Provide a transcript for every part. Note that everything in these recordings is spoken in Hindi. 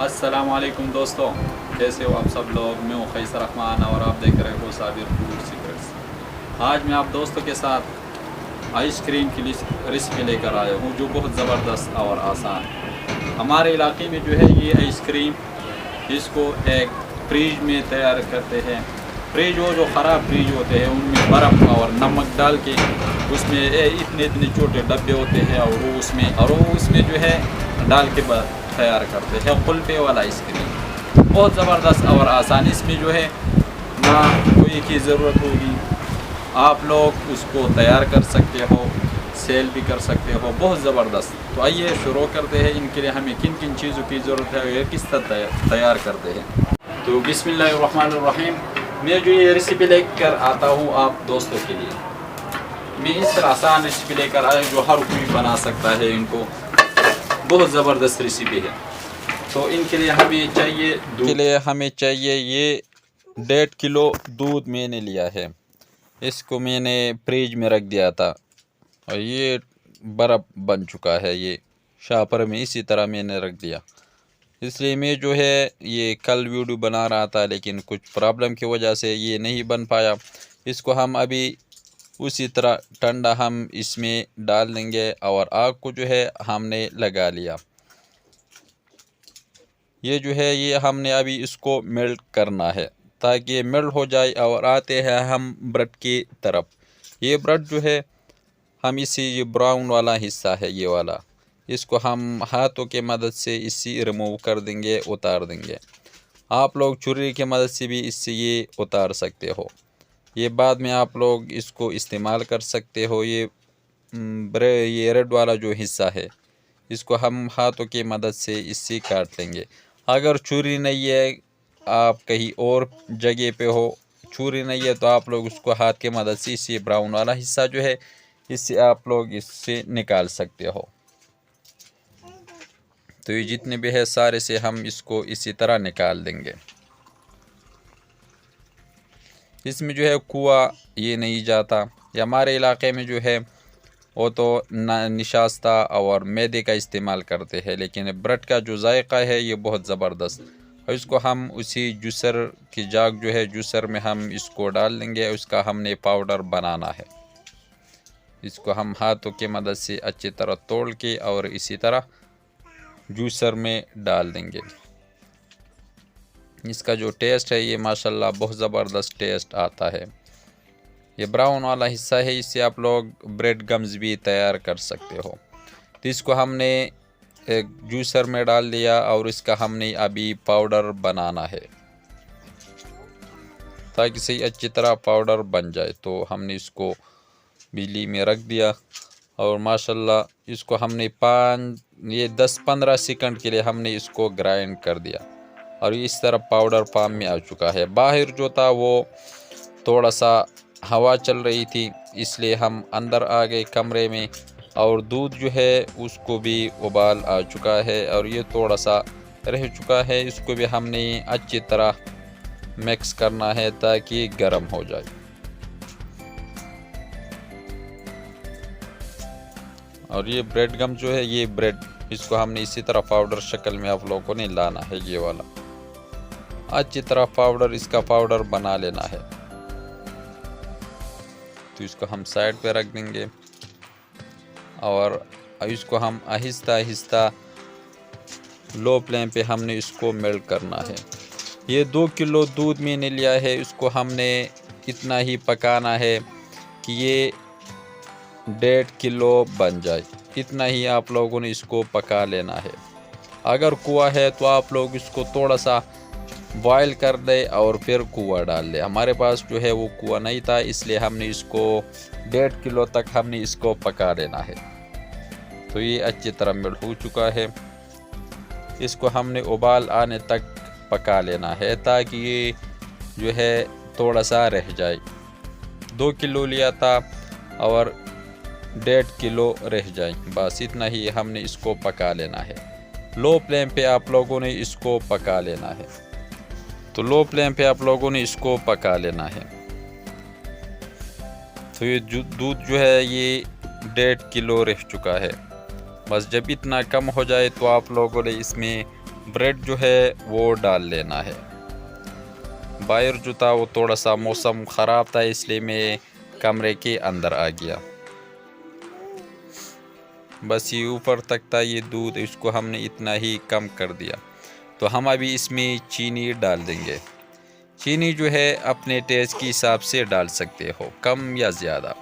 अस्सलामुअलैकुम दोस्तों, कैसे हो आप सब लोग। मैं हूँ खैसर रहमान और आप देख रहे हो साबिर फूड सीक्रेट्स। आज मैं आप दोस्तों के साथ आइसक्रीम की रेसिपी लेकर आया हूँ जो बहुत ज़बरदस्त और आसान है। हमारे इलाके में जो है ये आइसक्रीम इसको एक फ्रिज में तैयार करते हैं। फ्रिज वो जो ख़राब फ्रिज होते हैं उनमें बर्फ़ और नमक डाल के उसमें इतने इतने छोटे डब्बे होते हैं और वो उसमें जो है डाल के तैयार करते हैं कुल्फ़े वाला आइसक्रीम। बहुत ज़बरदस्त और आसान, इसमें जो है ना कोई की ज़रूरत होगी, आप लोग उसको तैयार कर सकते हो, सेल भी कर सकते हो। बहुत ज़बरदस्त। तो आइए शुरू करते हैं। इनके लिए हमें किन किन चीज़ों की ज़रूरत है और किस तरह तैयार करते हैं। तो बिस्मिल्लाहिर्रहमानिर्रहीम, मैं जो ये रेसिपी लेकर आता हूँ आप दोस्तों के लिए, मैं इस तरह आसान रेसिपी लेकर आया जो हर कोई बना सकता है। इनको बहुत ज़बरदस्त रेसिपी है। तो इनके लिए हमें चाहिए ये 1.5 किलो दूध मैंने लिया है। इसको मैंने फ्रिज में रख दिया था और ये बर्फ़ बन चुका है। ये शापर में इसी तरह मैंने रख दिया। इसलिए मैं जो है ये कल वीडियो बना रहा था लेकिन कुछ प्रॉब्लम की वजह से ये नहीं बन पाया। इसको हम अभी उसी तरह ठंडा हम इसमें डाल देंगे और आग को जो है हमने लगा लिया। ये जो है ये हमने अभी इसको मेल्ट करना है ताकि ये मेल्ट हो जाए। और आते हैं हम ब्रेड की तरफ। ये ब्रेड जो है हम ये ब्राउन वाला हिस्सा है ये वाला, इसको हम हाथों के मदद से इसी रिमूव कर देंगे, उतार देंगे। आप लोग छुरी की मदद से भी इससे ये उतार सकते हो। ये बाद में आप लोग इसको इस्तेमाल कर सकते हो। ये रेड वाला जो हिस्सा है इसको हम हाथों की मदद से इससे काट लेंगे। अगर छुरी नहीं है, आप कहीं और जगह पे हो, छुरी नहीं है तो आप लोग उसको हाथ की मदद से इसी ब्राउन वाला हिस्सा जो है इससे आप लोग इससे निकाल सकते हो। तो ये जितने भी है सारे से हम इसको इसी तरह निकाल देंगे। इसमें जो है कुआ ये नहीं जाता। ये हमारे इलाके में जो है वो तो निशास्ता और मैदे का इस्तेमाल करते हैं, लेकिन ब्रेड का जो जायका है ये बहुत ज़बरदस्त। और इसको हम उसी जूसर की जाग जो है जूसर में हम इसको डाल देंगे। उसका हमने पाउडर बनाना है। इसको हम हाथों की मदद से अच्छी तरह तोड़ के और इसी तरह जूसर में डाल देंगे। इसका जो टेस्ट है ये माशाल्लाह बहुत ज़बरदस्त टेस्ट आता है। ये ब्राउन वाला हिस्सा है, इससे आप लोग ब्रेड गम्स भी तैयार कर सकते हो। तो इसको हमने एक जूसर में डाल दिया और इसका हमने अभी पाउडर बनाना है ताकि सही अच्छी तरह पाउडर बन जाए। तो हमने इसको बिजली में रख दिया और माशाल्लाह इसको हमने 10-15 सेकंड के लिए हमने इसको ग्राइंड कर दिया और इस तरह पाउडर फॉर्म में आ चुका है। बाहर जो था वो थोड़ा सा हवा चल रही थी, इसलिए हम अंदर आ गए कमरे में और दूध जो है उसको भी उबाल आ चुका है और ये थोड़ा सा रह चुका है। इसको भी हमने अच्छी तरह मिक्स करना है ताकि गर्म हो जाए। और ये ब्रेड गम जो है ये ब्रेड, इसको हमने इसी तरह पाउडर शक्ल में आप लोगों ने लाना है। ये वाला अच्छी तरह पाउडर, इसका पाउडर बना लेना है। तो इसको हम साइड पे रख देंगे और इसको हम आहिस्ता आहिस्ता लो फ्लेम पे हमने इसको मेल्ट करना है। ये 2 किलो दूध मैंने लिया है, इसको हमने इतना ही पकाना है कि ये 1.5 किलो बन जाए। इतना ही आप लोगों ने इसको पका लेना है। अगर कुआ है तो आप लोग इसको थोड़ा सा बॉयल कर दे और फिर कुआ डाल दे। हमारे पास जो है वो कुआ नहीं था, इसलिए हमने इसको 1.5 किलो तक हमने इसको पका लेना है। तो ये अच्छी तरह मेल्ट हो चुका है। इसको हमने उबाल आने तक पका लेना है ताकि ये जो है थोड़ा सा रह जाए। 2 किलो लिया था और 1.5 किलो रह जाए, बस इतना ही हमने इसको पका लेना है। लो फ्लेम पे आप लोगों ने इसको पका लेना है। तो लो फ्लेम पे आप लोगों ने इसको पका लेना है। तो ये दूध जो है ये 1.5 किलो रह चुका है। बस जब इतना कम हो जाए तो आप लोगों ने इसमें ब्रेड जो है वो डाल लेना है। बाहर जो था वो थोड़ा सा मौसम ख़राब था, इसलिए मैं कमरे के अंदर आ गया। बस ये ऊपर तक था ये दूध, इसको हमने इतना ही कम कर दिया। तो हम अभी इसमें चीनी डाल देंगे। चीनी जो है अपने टेस्ट के हिसाब से डाल सकते हो, कम या ज़्यादा।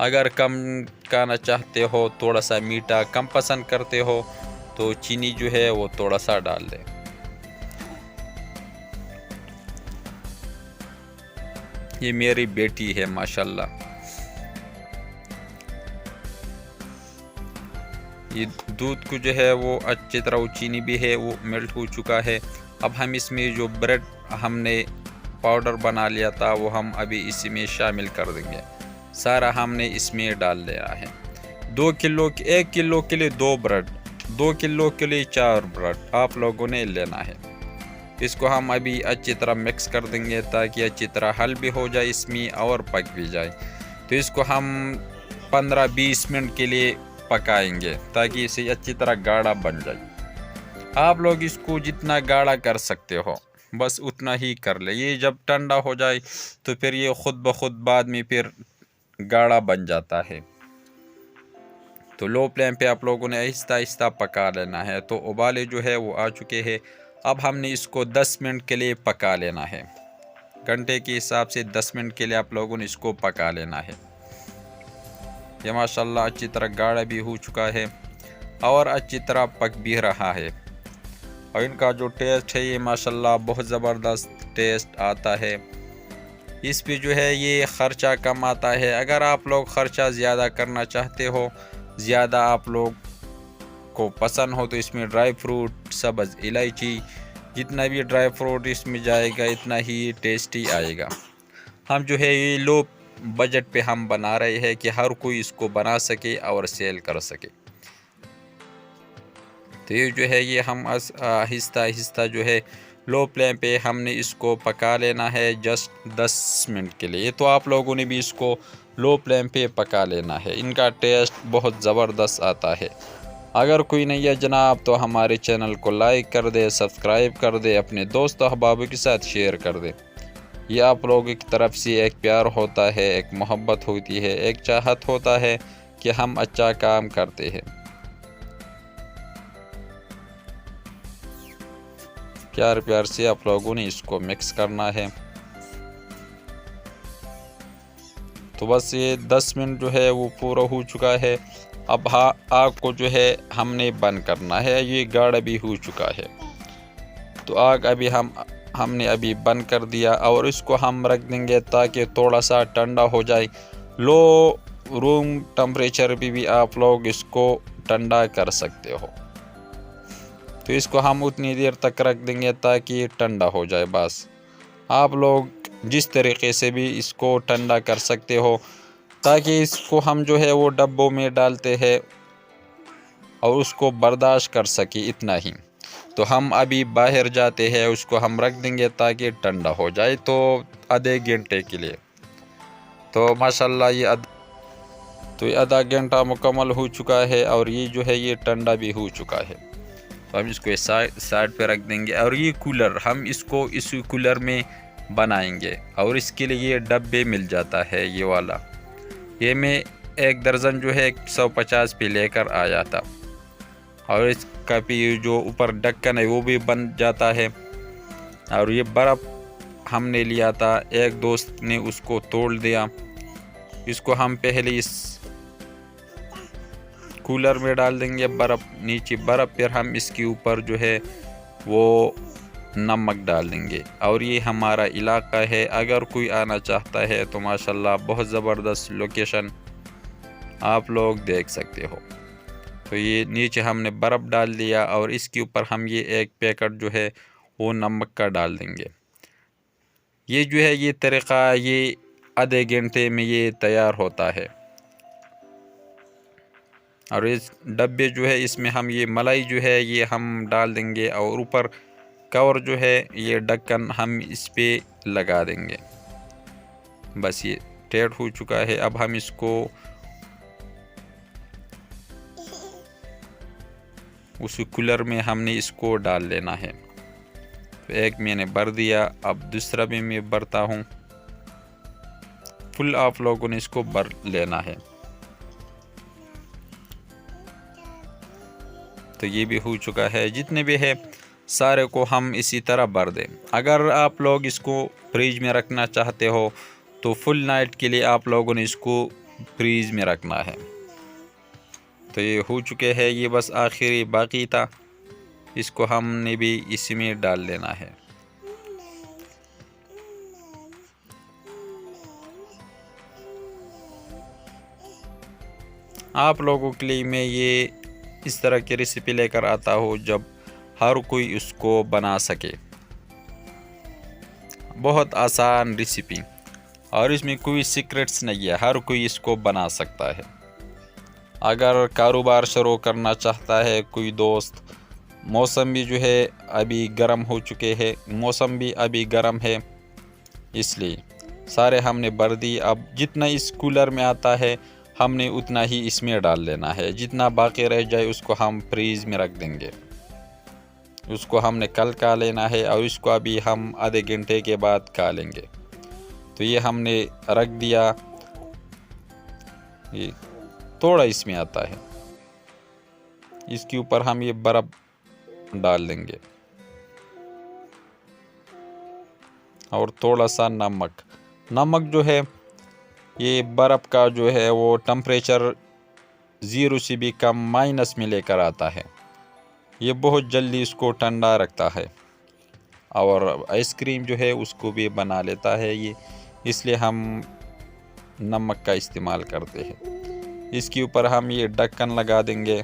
अगर कम खाना चाहते हो, थोड़ा सा मीठा कम पसंद करते हो, तो चीनी जो है वो थोड़ा सा डाल दें। ये मेरी बेटी है माशाल्लाह। ये दूध को जो है वो अच्छी तरह, वो चीनी भी है वो मेल्ट हो चुका है। अब हम इसमें जो ब्रेड हमने पाउडर बना लिया था वो हम अभी इसी में शामिल कर देंगे। सारा हमने इसमें डाल लिया है। 2 किलो 1 किलो के लिए 2 ब्रेड, 2 किलो के लिए 4 ब्रेड आप लोगों ने लेना है। इसको हम अभी अच्छी तरह मिक्स कर देंगे ताकि अच्छी तरह हल भी हो जाए इसमें और पक भी जाए। तो इसको हम 15-20 मिनट के लिए पकाएंगे ताकि इसे अच्छी तरह गाढ़ा बन जाए। आप लोग इसको जितना गाढ़ा कर सकते हो बस उतना ही कर ले। ये जब ठंडा हो जाए तो फिर ये खुद ब खुद बाद में फिर गाढ़ा बन जाता है। तो लो फ्लेम पे आप लोगों ने आहिस्ता आहिस्ता पका लेना है। तो उबाले जो है वो आ चुके हैं। अब हमने इसको 10 मिनट के लिए पका लेना है। घंटे के हिसाब से 10 मिनट के लिए आप लोगों ने इसको पका लेना है। ये माशाल्लाह अच्छी तरह गाढ़ा भी हो चुका है और अच्छी तरह पक भी रहा है। और इनका जो टेस्ट है ये माशाल्लाह बहुत ज़बरदस्त टेस्ट आता है। इस पे जो है ये ख़र्चा कम आता है। अगर आप लोग ख़र्चा ज़्यादा करना चाहते हो, ज़्यादा आप लोग को पसंद हो, तो इसमें ड्राई फ्रूट, सब्ज़ इलायची, जितना भी ड्राई फ्रूट इसमें जाएगा इतना ही टेस्टी आएगा। हम जो है ये लो बजट पे हम बना रहे हैं कि हर कोई इसको बना सके और सेल कर सके। तो ये जो है ये हम आहिस्ता आहिस्ता जो है लो फ्लेम पे हमने इसको पका लेना है जस्ट 10 मिनट के लिए। तो आप लोगों ने भी इसको लो फ्लेम पे पका लेना है। इनका टेस्ट बहुत ज़बरदस्त आता है। अगर कोई नहीं है जनाब तो हमारे चैनल को लाइक कर दे, सब्सक्राइब कर दे, अपने दोस्त अहबाबों के साथ शेयर कर दे। ये आप लोगों की तरफ से एक प्यार होता है, एक मोहब्बत होती है, एक चाहत होता है कि हम अच्छा काम करते हैं। प्यार प्यार से आप लोगों ने इसको मिक्स करना है। तो बस ये 10 मिनट जो है वो पूरा हो चुका है। अब आग को जो है हमने बंद करना है। ये गाढ़ा भी हो चुका है। तो आग अभी हमने अभी बंद कर दिया और इसको हम रख देंगे ताकि थोड़ा सा ठंडा हो जाए। लो रूम टेम्परेचर भी आप लोग इसको ठंडा कर सकते हो। तो इसको हम उतनी देर तक रख देंगे ताकि ठंडा हो जाए। बस आप लोग जिस तरीके से भी इसको ठंडा कर सकते हो, ताकि इसको हम जो है वो डब्बों में डालते हैं और उसको बर्दाश्त कर सके, इतना ही। तो हम अभी बाहर जाते हैं, उसको हम रख देंगे ताकि ठंडा हो जाए, तो आधे घंटे के लिए। तो माशाल्लाह ये आधा घंटा मुकम्मल हो चुका है और ये जो है ये ठंडा भी हो चुका है। तो हम इसको साइड पे रख देंगे। और ये कूलर हम इसको इस कूलर में बनाएंगे और इसके लिए ये डब्बे मिल जाता है ये वाला। ये मैं 1 दर्जन जो है 150 पे लेकर आया था। और इसका भी जो ऊपर ढक्कन है वो भी बन जाता है। और ये बर्फ़ हमने लिया था, एक दोस्त ने उसको तोड़ दिया। इसको हम पहले इस कूलर में डाल देंगे बर्फ़, नीचे बर्फ़, फिर हम इसके ऊपर जो है वो नमक डाल देंगे। और ये हमारा इलाका है, अगर कोई आना चाहता है तो माशाल्लाह बहुत ज़बरदस्त लोकेशन आप लोग देख सकते हो। तो ये नीचे हमने बर्फ़ डाल दिया और इसके ऊपर हम ये एक पैकेट जो है वो नमक का डाल देंगे। ये जो है ये तरीक़ा ये आधे घंटे में ये तैयार होता है। और इस डब्बे जो है इसमें हम ये मलाई जो है ये हम डाल देंगे और ऊपर कवर जो है ये ढक्कन हम इस पे लगा देंगे। बस ये तैयार हो चुका है। अब हम इसको उस कूलर में हमने इसको डाल लेना है। तो एक मैंने भर दिया, अब दूसरा भी मैं भरता हूँ। फुल आप लोगों ने इसको भर लेना है। तो ये भी हो चुका है। जितने भी है सारे को हम इसी तरह भर दें। अगर आप लोग इसको फ्रिज में रखना चाहते हो तो फुल नाइट के लिए आप लोगों ने इसको फ्रीज में रखना है। तो ये हो चुके हैं, ये बस आखिरी बाकी था, इसको हमने भी इसी में डाल लेना है। आप लोगों के लिए मैं ये इस तरह की रेसिपी लेकर आता हूँ जब हर कोई उसको बना सके। बहुत आसान रेसिपी और इसमें कोई सीक्रेट्स नहीं है, हर कोई इसको बना सकता है। अगर कारोबार शुरू करना चाहता है कोई दोस्त, मौसम भी जो है अभी गर्म हो चुके हैं, मौसम भी अभी गर्म है, इसलिए सारे हमने भर दी। अब जितना इस कूलर में आता है हमने उतना ही इसमें डाल लेना है। जितना बाकी रह जाए उसको हम फ्रीज में रख देंगे। उसको हमने कल का लेना है और इसको अभी हम आधे घंटे के बाद खा लेंगे। तो ये हमने रख दिया। ये थोड़ा इसमें आता है, इसके ऊपर हम ये बर्फ़ डाल देंगे और थोड़ा सा नमक। नमक जो है ये बर्फ़ का जो है वो टेम्परेचर 0 से भी कम माइनस में लेकर आता है। ये बहुत जल्दी इसको ठंडा रखता है और आइसक्रीम जो है उसको भी बना लेता है ये, इसलिए हम नमक का इस्तेमाल करते हैं। इसके ऊपर हम ये ढक्कन लगा देंगे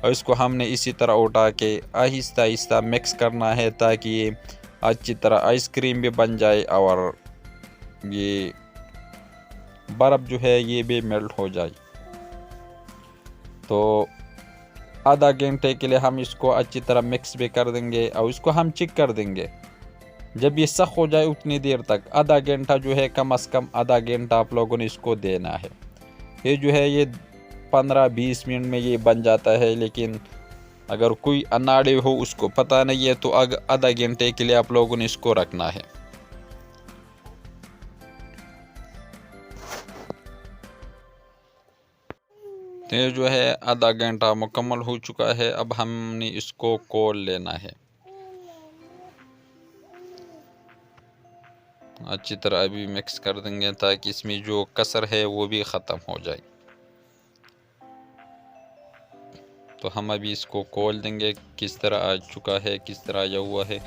और इसको हमने इसी तरह उठा के आहिस्ता आहिस्ता मिक्स करना है ताकि ये अच्छी तरह आइसक्रीम भी बन जाए और ये बर्फ़ जो है ये भी मेल्ट हो जाए। तो आधा घंटे के लिए हम इसको अच्छी तरह मिक्स भी कर देंगे और इसको हम चेक कर देंगे। जब ये सख्त हो जाए उतनी देर तक, आधा घंटा जो है, कम से कम आधा घंटा आप लोगों ने इसको देना है। ये जो है ये 15-20 मिनट में ये बन जाता है, लेकिन अगर कोई अनाड़े हो उसको पता नहीं है तो आधा घंटे के लिए आप लोगों ने इसको रखना है। तो ये जो है आधा घंटा मुकम्मल हो चुका है। अब हमने इसको खोल लेना है अच्छी तरह। अभी मिक्स कर देंगे ताकि इसमें जो कसर है वो भी ख़त्म हो जाए। तो हम अभी इसको खोल देंगे किस तरह आ चुका है, किस तरह आया हुआ है।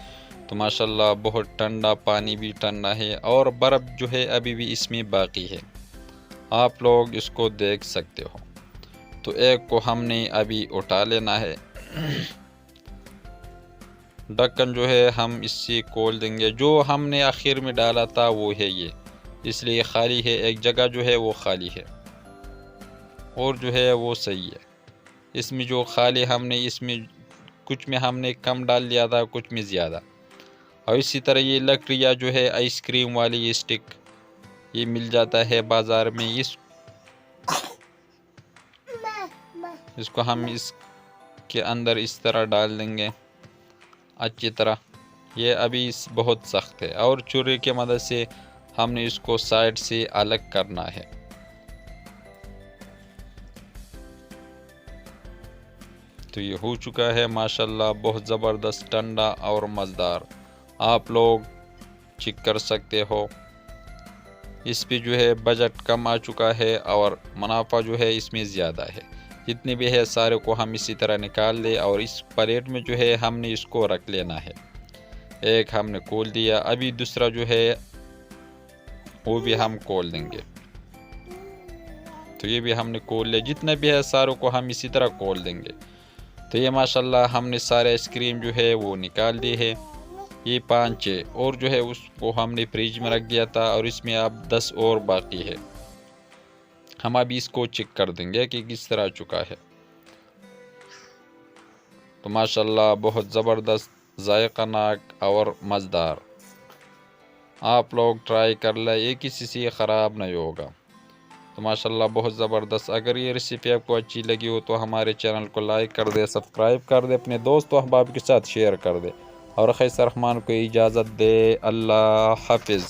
तो माशाल्लाह बहुत ठंडा, पानी भी ठंडा है और बर्फ़ जो है अभी भी इसमें बाकी है, आप लोग इसको देख सकते हो। तो एक को हमने अभी उठा लेना है। ढक्कन जो है हम इससे खोल देंगे। जो हमने आखिर में डाला था वो है ये, इसलिए खाली है, एक जगह जो है वो खाली है और जो है वो सही है। इसमें जो खाली हमने इसमें कुछ में हमने कम डाल दिया था, कुछ में ज़्यादा। और इसी तरह ये लकड़ियाँ जो है आइसक्रीम वाली, ये स्टिक ये मिल जाता है बाज़ार में। इसको हम इसके अंदर इस तरह डाल देंगे अच्छी तरह। ये अभी बहुत सख्त है और छुरी की मदद से हमने इसको साइड से अलग करना है। तो ये हो चुका है माशाल्लाह, बहुत ज़बरदस्त, ठंडा और मज़ेदार। आप लोग चेक कर सकते हो। इस पे जो है बजट कम आ चुका है और मुनाफा जो है इसमें ज़्यादा है। जितने भी है सारे को हम इसी तरह निकाल लें और इस प्लेट में जो है हमने इसको रख लेना है। एक हमने खोल दिया, अभी दूसरा जो है वो भी हम खोल देंगे। तो ये भी हमने खोल लिया। जितना भी है सारों को हम इसी तरह खोल देंगे। तो ये माशाल्लाह हमने सारे आइसक्रीम जो है वो निकाल दी है। ये 5-6 और जो है उसको हमने फ्रिज में रख दिया था और इसमें अब 10 और बाकी है। हम अभी इसको चेक कर देंगे कि किस तरह चुका है। तो माशाल्लाह बहुत ज़बरदस्त, जायकानाक और मज़ेदार। आप लोग ट्राई कर लें, ये किसी से ख़राब नहीं होगा। तो माशाल्लाह बहुत ज़बरदस्त। अगर ये रेसिपी आपको अच्छी लगी हो तो हमारे चैनल को लाइक कर दे, सब्सक्राइब कर दे, अपने दोस्तों अहबाब के साथ शेयर कर दे और खैसर रहमान को इजाज़त दे। अल्लाह हाफिज़।